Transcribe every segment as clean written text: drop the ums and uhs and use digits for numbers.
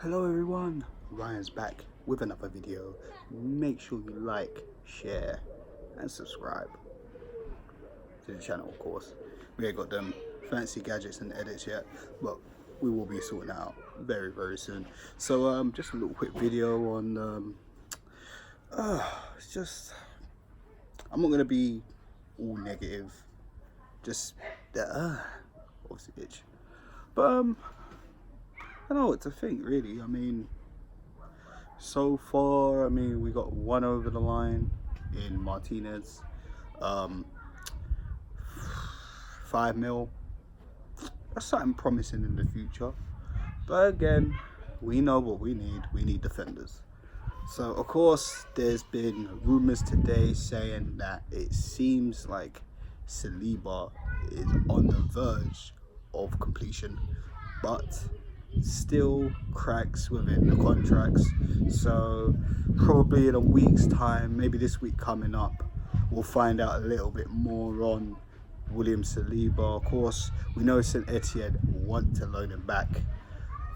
Hello everyone, Ryan's back with another video. Make sure you like, share and subscribe to the channel, of course. We ain't got them fancy gadgets and edits yet, but we will be sorting out very soon. So just a little quick video on it's just, I'm not going to be all negative, just obviously bitch, but I don't know what to think really. I mean, so far, we got one over the line in Martinez, 5 mil. That's something promising in the future. But again, we know what we need. We need defenders. So of course, there's been rumors today saying that it seems like Saliba is on the verge of completion, but still cracks within the contracts. So probably in a week's time, maybe this week coming up, we'll find out a little bit more on William Saliba. Of course, we know St Etienne want to loan him back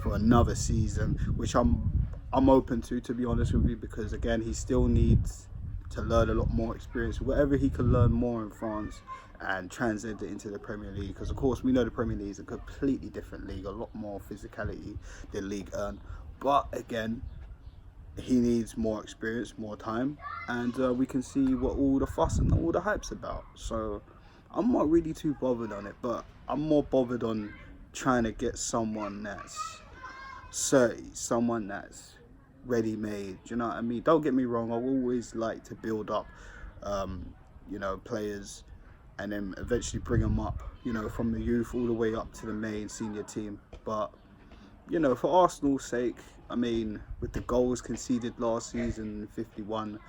for another season, which I'm open to be honest with you, because again, he still needs to learn a lot more experience, whatever he can learn more in France and translate it into the Premier League, because of course we know the Premier League is a completely different league, a lot more physicality than League 1. But again, he needs more experience, more time, and we can see what all the fuss and all the hype's about. So I'm not really too bothered on it, but I'm more bothered on trying to get someone that's someone that's ready-made. Do you know what I mean? Don't get me wrong, I always like to build up players and then eventually bring them up, from the youth all the way up to the main senior team. But for Arsenal's sake, with the goals conceded last season, 51,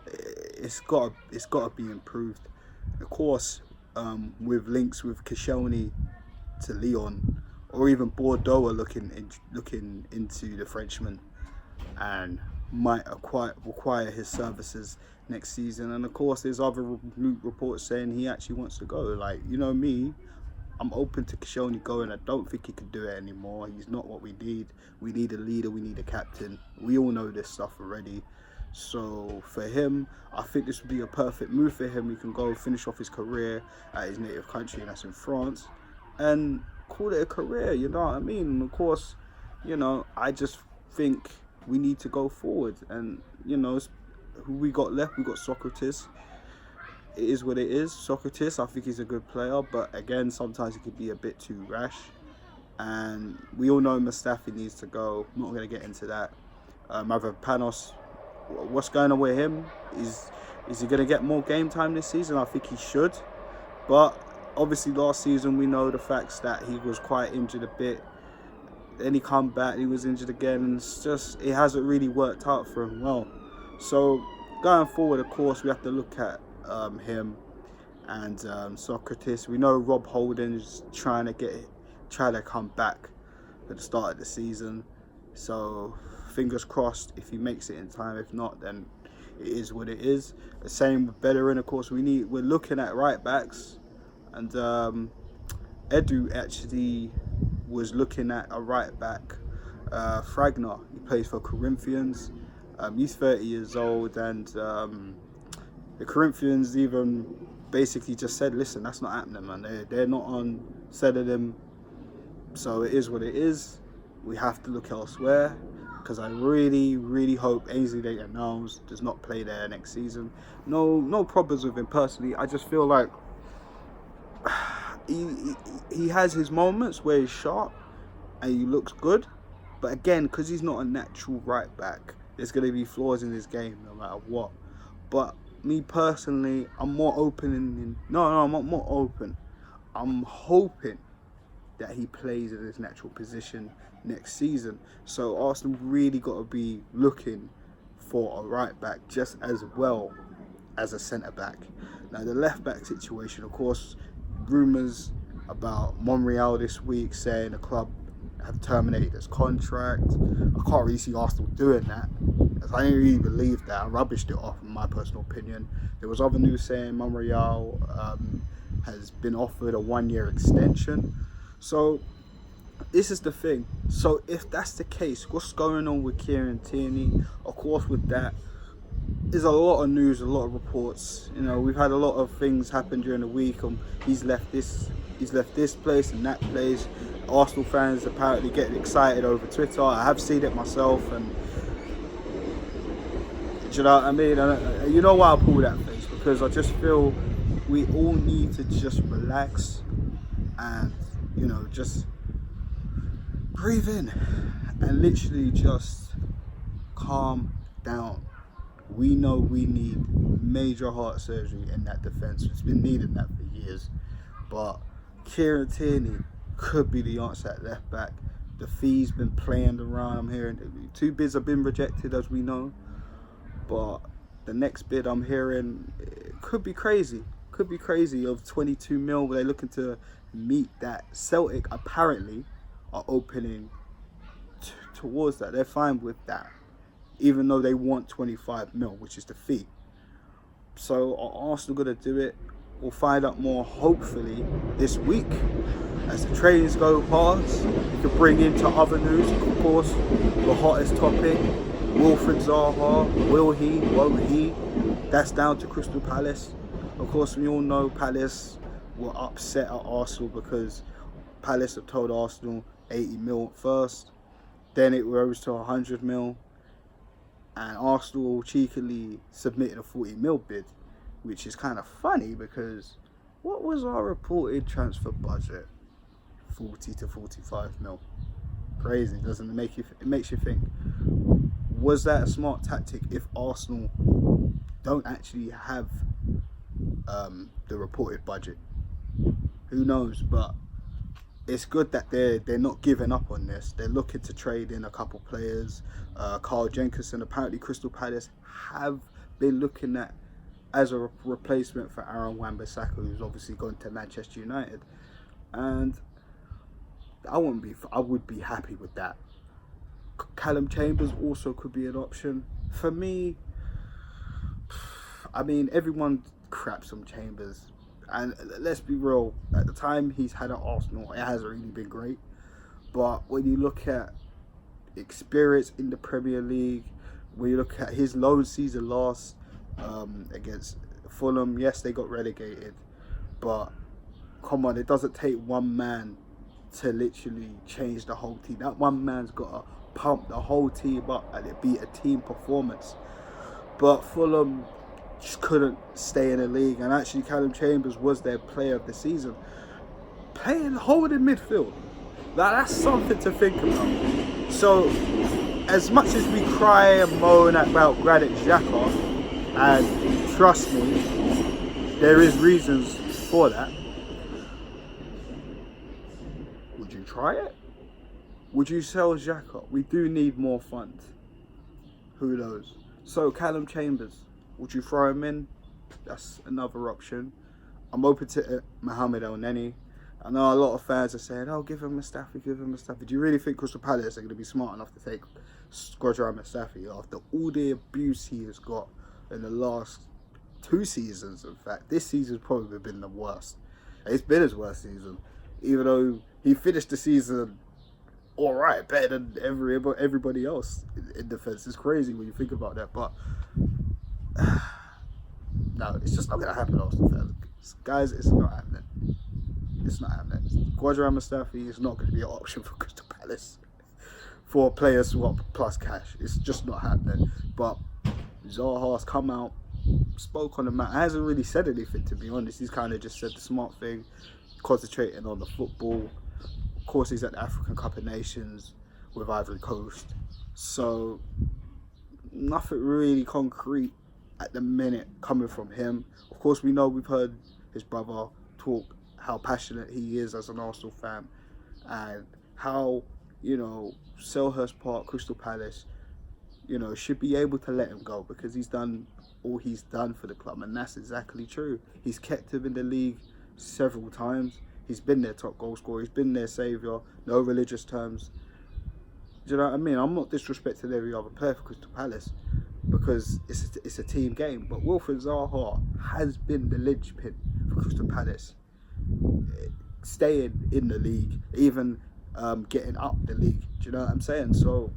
it's got to be improved. Of course, with links with Koscielny to Lyon, or even Bordeaux are looking into the Frenchman and might require his services next season. And of course, there's other reports saying he actually wants to go. Like, me, I'm open to Koscielny going. I don't think he can do it anymore. He's not what we need. We need a leader. We need a captain. We all know this stuff already. So for him, I think this would be a perfect move for him. He can go finish off his career at his native country, and that's in France, and call it a career. You know what I mean? And of course, I just think we need to go forward. And who we got left? We got Socrates. It is what it is. Socrates, I think he's a good player, but again, sometimes he could be a bit too rash. And we all know Mustafi needs to go. I'm not going to get into that. Panos, what's going on with him? Is he going to get more game time this season? I think he should. But obviously last season we know the facts that he was quite injured a bit. Then he come back, he was injured again, and it hasn't really worked out for him well. So going forward, of course, we have to look at him and Socrates. We know Rob Holding is trying to come back at the start of the season. So fingers crossed if he makes it in time. If not, then it is what it is. The same with Bellerin, of course. We're looking at right backs, and Edu actually was looking at a right back, Fragner. He plays for Corinthians. He's 30 years old, and the Corinthians even basically just said, listen, that's not happening, man. They're not on selling him. So it is what it is. We have to look elsewhere, because I really hope Ainsley Maitland-Niles does not play there next season. No problems with him personally. I just feel like he has his moments where he's sharp and he looks good, but again, because he's not a natural right back, there's going to be flaws in his game no matter what. But me personally, I'm more open I'm not more open. I'm hoping that he plays in his natural position next season. So Arsenal really got to be looking for a right back just as well as a centre back. Now the left back situation, of course, rumours about Monreal this week saying the club have terminated his contract. I can't really see Arsenal doing that, as I didn't really believe that. I rubbished it off, in my personal opinion. There was other news saying Monreal has been offered a 1-year extension. So this is the thing. So if that's the case, what's going on with Kieran Tierney? Of course, with that, there's a lot of news, a lot of reports. You know, we've had a lot of things happen during the week. He's left this place and that place. Arsenal fans apparently getting excited over Twitter. I have seen it myself, and do you know what I mean? And you know why I pull that face? Because I just feel we all need to just relax and, you know, just breathe in and literally just calm down. We know we need major heart surgery in that defence. It's been needing that for years. But Kieran Tierney could be the answer at left back. The fee's been playing around. I'm hearing 2 bids have been rejected, as we know. But the next bid I'm hearing, it could be crazy. Could be crazy, of 22 mil. They're looking to meet that. Celtic apparently are opening towards that. They're fine with that, even though they want 25 mil, which is the fee. So are Arsenal going to do it? We'll find out more hopefully this week as the trains go past. We could bring into other news, of course, the hottest topic. Wilfried Zaha, will he, won't he? That's down to Crystal Palace. Of course, we all know Palace were upset at Arsenal because Palace have told Arsenal 80 mil at first. Then it rose to 100 mil. And Arsenal cheekily submitted a 40 mil bid, which is kind of funny because what was our reported transfer budget? 40 to 45 mil. Crazy, doesn't it? It makes you think, was that a smart tactic if Arsenal don't actually have the reported budget? Who knows? But it's good that they're not giving up on this. They're looking to trade in a couple players. Carl Jenkinson, apparently Crystal Palace have been looking at as a replacement for Aaron Wan-Bissaka, who's obviously gone to Manchester United, and I would be happy with that. Callum Chambers also could be an option for me. I mean, everyone craps on Chambers, and let's be real, at the time he's had at Arsenal, it hasn't really been great. But when you look at experience in the Premier League, when you look at his loan season last against Fulham, yes, they got relegated, but come on, it doesn't take one man to literally change the whole team. That one man's got to pump the whole team up and it be a team performance. But Fulham just couldn't stay in the league, and actually Callum Chambers was their player of the season, playing holding midfield. Now that's something to think about. So as much as we cry and moan about Granit Xhaka, and trust me, there is reasons for that, would you try it? Would you sell Xhaka? We do need more funds. Who knows? So Callum Chambers, would you throw him in? That's another option. I'm open to Mohamed El Neni. I know a lot of fans are saying, oh, give him Mustafi, give him Mustafi. Do you really think Crystal Palace are going to be smart enough to take Squadron Mustafi after all the abuse he has got in the last 2 seasons? In fact, this season's probably been the worst. It's been his worst season, even though he finished the season all right, better than everybody else in defence. It's crazy when you think about that, but no, it's just not going to happen, Arsenal fans. Guys, it's not happening. It's not happening. Quadram Mustafi is not going to be an option for Crystal Palace for a player swap plus cash. It's just not happening. But Zaha's come out, spoke on the matter. Hasn't really said anything, to be honest. He's kind of just said the smart thing, concentrating on the football. Of course, he's at the African Cup of Nations with Ivory Coast. So nothing really concrete at the minute coming from him. Of course, we know, we've heard his brother talk how passionate he is as an Arsenal fan, and how, you know, Selhurst Park, Crystal Palace, you know, should be able to let him go because he's done all he's done for the club, and that's exactly true. He's kept him in the league several times. He's been their top goal scorer. He's been their saviour. No religious terms. Do you know what I mean? I'm not disrespecting every other player for Crystal Palace because it's a team game. But Wilfried Zaha has been the linchpin for Crystal Palace staying in the league, even getting up the league. Do you know what I'm saying? So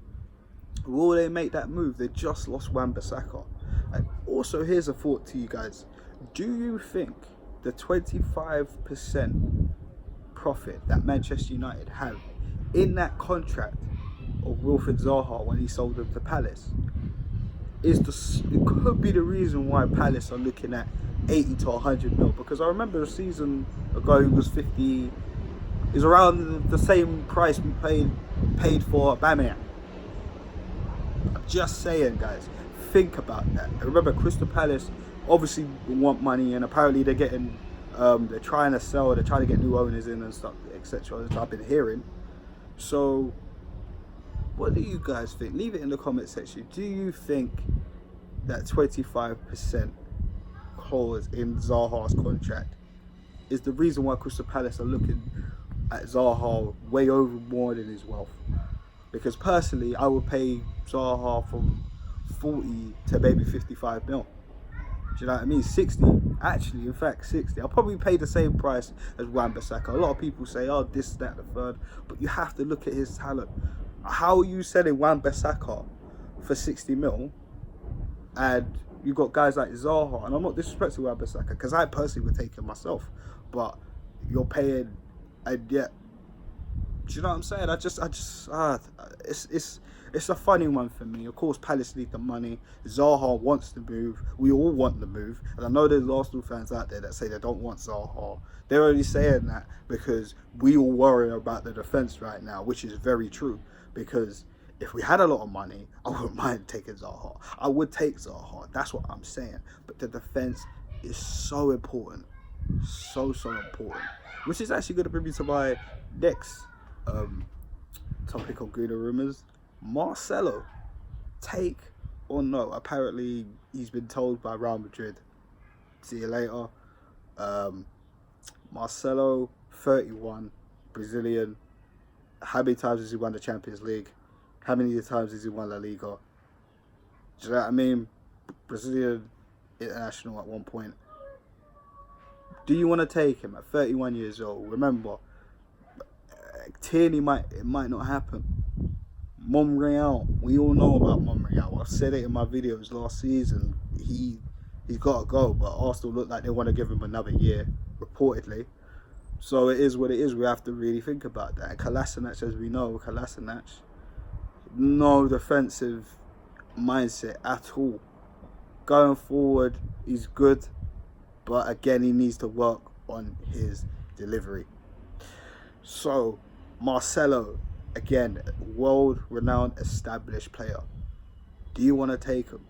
will they make that move? They just lost Wan-Bissaka. And also, here's a thought to you guys. Do you think the 25% profit that Manchester United have in that contract of Wilfried Zaha when he sold them to Palace it could be the reason why Palace are looking at 80 to 100 mil? Because I remember a season ago it was 50, is around the same price we paid for Aubameyang. I'm just saying, guys, think about that. I remember Crystal Palace obviously want money, and apparently they're getting, they're trying to sell, they're trying to get new owners in and stuff, etc. I've been hearing. So, what do you guys think? Leave it in the comment section. Do you think that 25% clause in Zaha's contract is the reason why Crystal Palace are looking at Zaha way over more than his wealth? Because personally, I would pay Zaha from 40 to maybe 55 mil. Do you know what I mean? 60, actually, in fact, 60. I'll probably pay the same price as Wan-Bissaka. A lot of people say, oh, this, that, the third. But you have to look at his talent. How are you selling Wan-Bissaka for 60 mil? And you got guys like Zaha. And I'm not disrespecting Wan-Bissaka, because I personally would take him myself. But you're paying, and yet, do you know what I'm saying? It's a funny one for me. Of course, Palace need the money. Zaha wants to move. We all want the move. And I know there's Arsenal fans out there that say they don't want Zaha. They're only saying that because we all worry about the defence right now, which is very true. Because if we had a lot of money, I wouldn't mind taking Zaha. I would take Zaha. That's what I'm saying. But the defence is so important. So important. Which is actually going to bring me to my next topic on Gooner Rumours. Marcelo, take or no? Apparently, he's been told by Real Madrid, see you later. Marcelo, 31, Brazilian. How many times has he won the Champions League? How many times has he won La Liga? Do you know what I mean? Brazilian international at one point. Do you want to take him at 31 years old? Remember, Tierney it might not happen. Monreal, we all know about Monreal. I've said it in my videos last season. He's got to go, but Arsenal look like they want to give him another year, reportedly. So it is what it is. We have to really think about that. Kolasinac, as we know, no defensive mindset at all. Going forward, he's good, but again, he needs to work on his delivery. So, Marcelo, again, world-renowned, established player. Do you want to take him?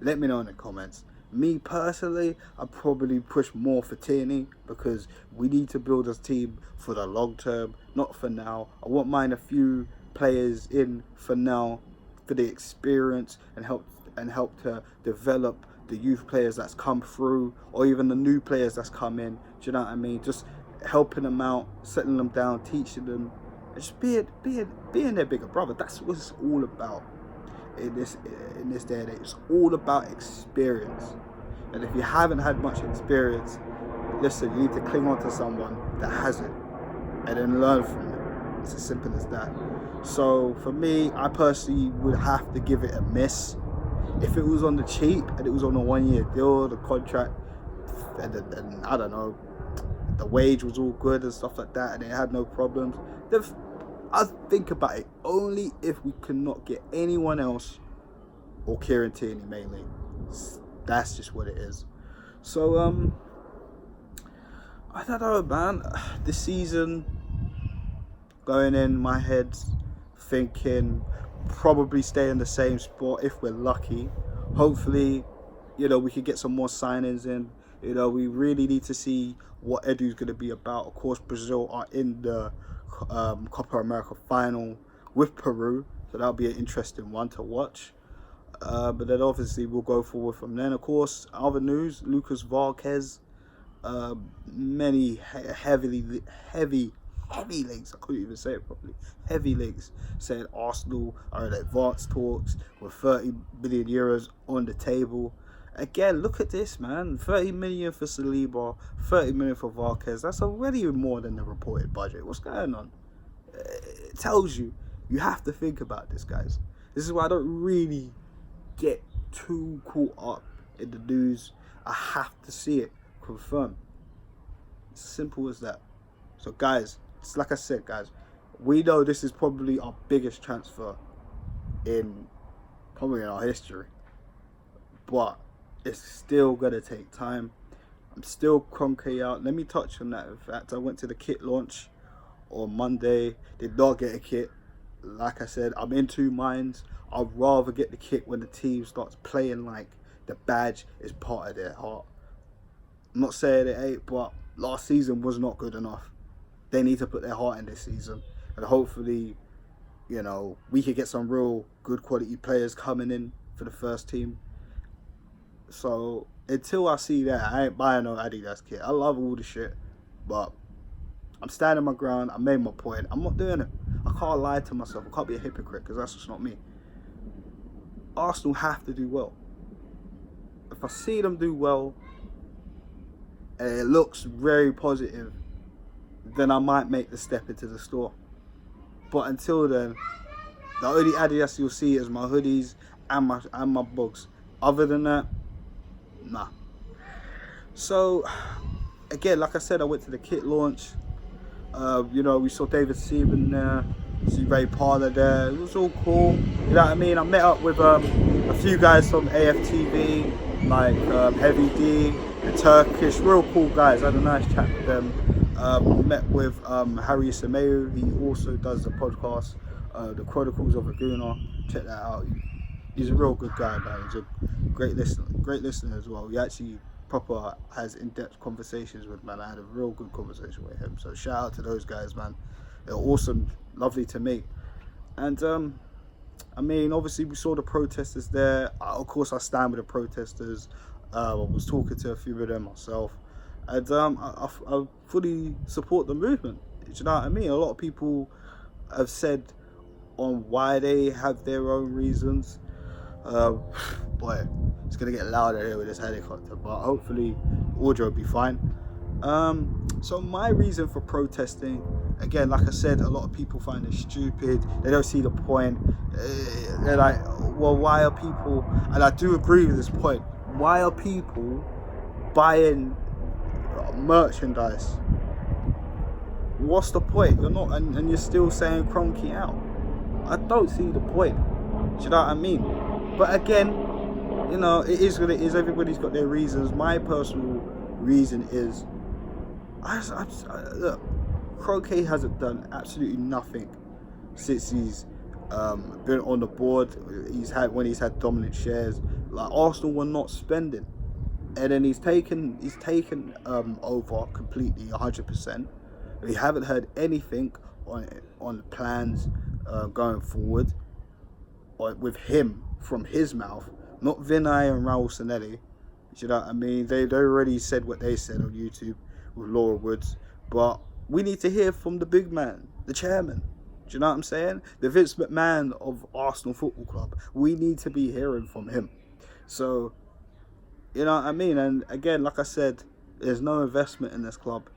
Let me know in the comments. Me personally, I'd probably push more for Tierney, because we need to build a team for the long term, not for now. I won't mind a few players in for now, for the experience, and help to develop the youth players that's come through, or even the new players that's come in. Do you know what I mean? Just helping them out, settling them down, teaching them, and just being their bigger brother. That's what it's all about in this day and age. It's all about experience. And if you haven't had much experience, listen, you need to cling on to someone that has it, and then learn from it. It's as simple as that. So for me, I personally would have to give it a miss. If it was on the cheap and it was on a 1-year deal, the contract, and I don't know, the wage was all good and stuff like that, and it had no problems, then I'd think about it. Only if we could not get anyone else, or Kieran Tierney mainly. That's just what it is. So I don't know, man. This season, going in my head, thinking probably stay in the same spot if we're lucky. Hopefully, we could get some more signings in. We really need to see what Edu's going to be about. Of course, Brazil are in the Copa America final with Peru, so that'll be an interesting one to watch. But then obviously we'll go forward from then. Of course, other news: Lucas Vázquez, many heavy links. I couldn't even say it properly. Heavy links saying Arsenal are in advanced talks with 30 million euros on the table. Again, look at this, man. 30 million for Saliba, 30 million for Vázquez. That's already more than the reported budget. What's going on? It tells you have to think about this, guys. This is why I don't really get too caught up in the news. I have to see it confirmed. It's simple as that. So guys, it's like I said, guys, we know this is probably our biggest transfer in our history, but it's still gonna take time. I'm still cronky out. Let me touch on that. In fact, I went to the kit launch on Monday, did not get a kit. Like I said, I'm in two minds. I'd rather get the kit when the team starts playing like the badge is part of their heart. I'm not saying it ain't, but last season was not good enough. They need to put their heart in this season, and hopefully, you know, we could get some real good quality players coming in for the first team. So until I see that, I ain't buying no Adidas kit. I love all the shit, but I'm standing my ground. I made my point. I'm not doing it. I can't lie to myself. I can't be a hypocrite because that's just not me. Arsenal have to do well. If I see them do well and it looks very positive, then I might make the step into the store. But until then, the only Adidas you'll see is my hoodies and my books. Other than that, nah. So again, like I said, I went to the kit launch. You know, we saw David Seaman there, see Ray Parler there. It was all cool. You know what I mean? I met up with a few guys from AFTV, like Heavy D, the Turkish, real cool guys. I had a nice chat with them. Met with Harry Sameu. He also does the podcast, The Chronicles of a Gooner. Check that out. He's a real good guy, man. He's a great listener as well. He actually proper has in-depth conversations with, man. I had a real good conversation with him. So shout out to those guys, man. They're awesome, lovely to meet. And I mean, obviously we saw the protesters there. Of course, I stand with the protesters. I was talking to a few of them myself, and I fully support the movement. Do you know what I mean? A lot of people have said on why they have their own reasons. Boy, it's gonna get louder here with this helicopter, but hopefully audio will be fine. So my reason for protesting, again, like I said, a lot of people find it stupid. They don't see the point. They're like, well, why are people, and I do agree with this point, why are people buying merchandise? What's the point? You're not, and you're still saying Cronky out. I don't see the point. Do you know what I mean? But again, you know, it is what it is. Everybody's got their reasons. My personal reason is, look, Croquet hasn't done absolutely nothing since he's been on the board. When he's had dominant shares. Like, Arsenal were not spending, and then he's taken over completely, 100%. We haven't heard anything on plans going forward with him from his mouth. Not Vinay and Raul Sanelli. Do you know what I mean? They already said what they said on YouTube with Laura Woods. But we need to hear from the big man, the chairman. Do you know what I'm saying? The Vince McMahon of Arsenal Football Club. We need to be hearing from him. So, you know what I mean? And again, like I said, there's no investment in this club.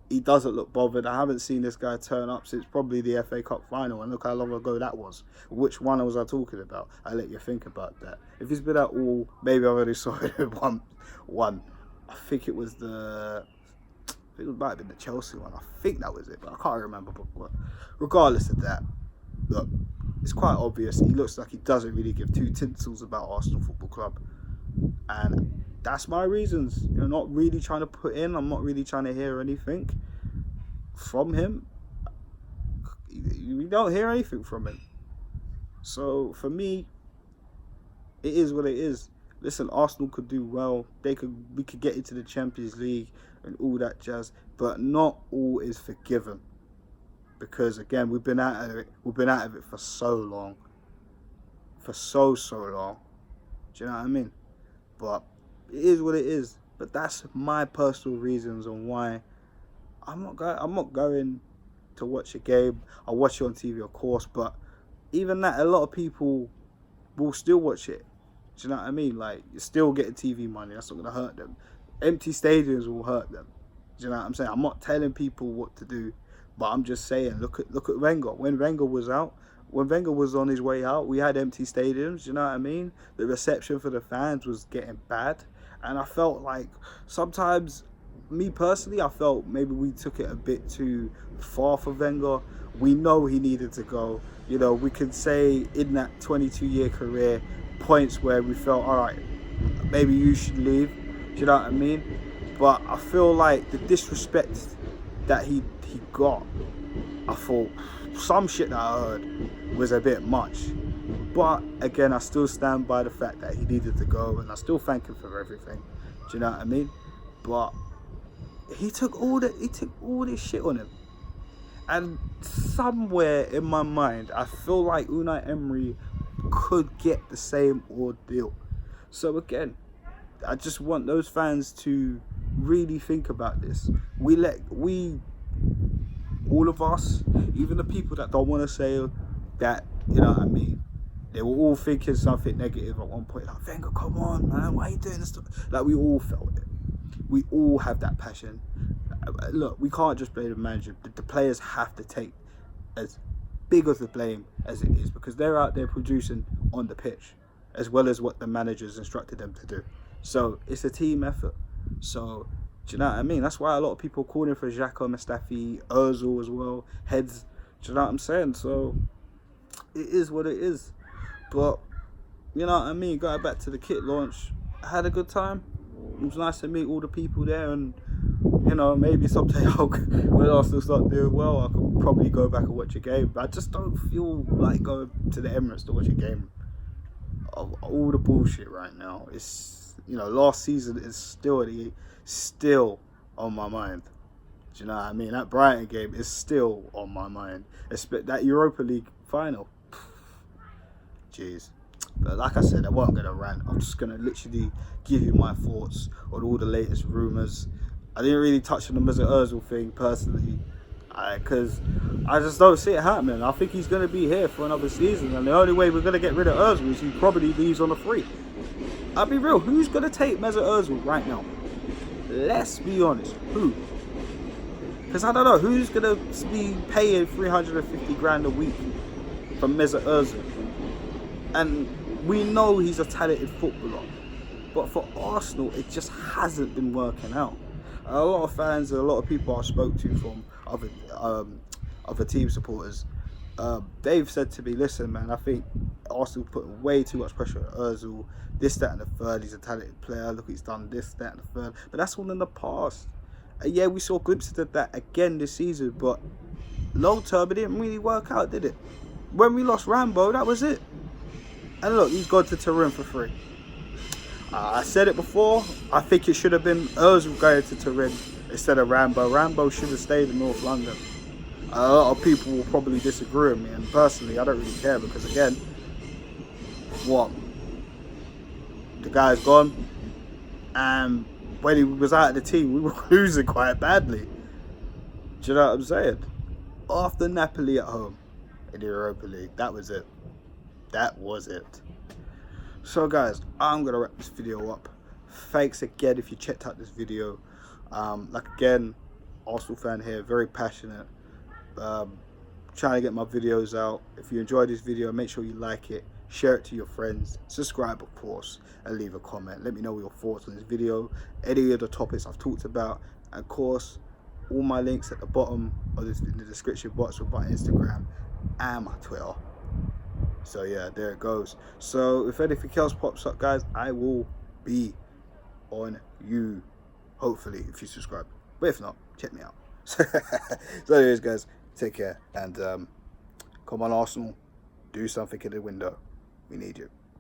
He doesn't look bothered. I haven't seen this guy turn up since probably the FA Cup final, and look how long ago that was. Which one was I talking about? I let you think about that. If he's been at all, maybe I already saw it one. I think it was it might have been the Chelsea one. I think that was it, but I can't remember. But regardless of that, look, it's quite obvious. He looks like he doesn't really give two tinsels about Arsenal Football Club, and that's my reasons. You're not really trying to put in. I'm not really trying to hear anything from him. We don't hear anything from him. So for me, it is what it is. Listen, Arsenal could do well. We could get into the Champions League and all that jazz, but not all is forgiven. Because again, we've been out of it. We've been out of it for so long. For so long. Do you know what I mean? But it is what it is. But that's my personal reasons on why I'm not going to watch a game. I'll watch it on TV, of course, but even that, a lot of people will still watch it. Do you know what I mean? Like, you're still getting TV money. That's not going to hurt them. Empty stadiums will hurt them. Do you know what I'm saying? I'm not telling people what to do, But I'm just saying, look at Wenger. When Wenger was out, when Wenger was on his way out, we had empty stadiums. You know what I mean? The reception for the fans was getting bad, and I felt like sometimes, me personally, I felt maybe we took it a bit too far for Wenger. We know he needed to go. You know, we can say in that 22-year career, points where we felt, all right, maybe you should leave. Do you know what I mean? But I feel like the disrespect that he got, I thought some shit that I heard was a bit much. But again, I still stand by the fact that he needed to go, and I still thank him for everything. Do you know what I mean? But he took all this shit on him. And somewhere in my mind, I feel like Unai Emery could get the same ordeal. So again, I just want those fans to really think about this. All of us, even the people that don't want to say that, you know what I mean, they were all thinking something negative at one point. Like, Wenger, come on, man, why are you doing this? Like, we all felt it. We all have that passion. Look, we can't just blame the manager. The players have to take as big of the blame as it is, because they're out there producing on the pitch as well as what the managers instructed them to do. So it's a team effort. So do you know what I mean? That's why a lot of people are calling for Xhaka, Mustafi, Ozil as well, heads. Do you know what I'm saying? So it is what it is. But you know what I mean? Going back to the kit launch, I had a good time. It was nice to meet all the people there, and you know, maybe someday when Arsenal start doing well, I could probably go back and watch a game. But I just don't feel like going to the Emirates to watch a game of all the bullshit right now. It's, you know, last season is still on my mind. Do you know what I mean? That Brighton game is still on my mind. That Europa League final. Jeez. But like I said, I wasn't going to rant. I'm just going to literally give you my thoughts on all the latest rumours. I didn't really touch on the Mesut Ozil thing personally, because I just don't see it happening. I think he's going to be here for another season, and the only way we're going to get rid of Ozil is he probably leaves on a free. I'll be real, who's going to take Mesut Ozil right now? Let's be honest, who? Because I don't know, who's going to be paying 350 grand a week for Mesut Ozil? And we know he's a talented footballer, but for Arsenal, it just hasn't been working out. A lot of fans and a lot of people I spoke to from other team supporters, they've said to me, listen man, I think Arsenal put way too much pressure on Ozil, this, that and the third, he's a talented player, look, he's done this, that and the third, but that's all in the past. And yeah, we saw glimpses of that again this season, but long term it didn't really work out, did it? When we lost Rambo, that was it. And look, he's gone to Turin for free. I said it before, I think it should have been Ozil going to Turin instead of Rambo. Rambo should have stayed in North London. A lot of people will probably disagree with me, and personally I don't really care, because again, what? The guy's gone, and when he was out of the team, we were losing quite badly. Do you know what I'm saying? After Napoli at home in the Europa League, that was it. That was it. So guys, I'm going to wrap this video up. Thanks again if you checked out this video. Like again, Arsenal fan here, very passionate. Trying to get my videos out. If you enjoyed this video, make sure you like it, share it to your friends, subscribe of course, and leave a comment. Let me know your thoughts on this video, any of the topics I've talked about, and of course, all my links at the bottom of this in the description box with my Instagram and my Twitter. So yeah, there it goes. So if anything else pops up, guys, I will be on you, hopefully, if you subscribe. But if not, check me out. So anyways, guys, take care, and come on Arsenal, do something in the window. We need you.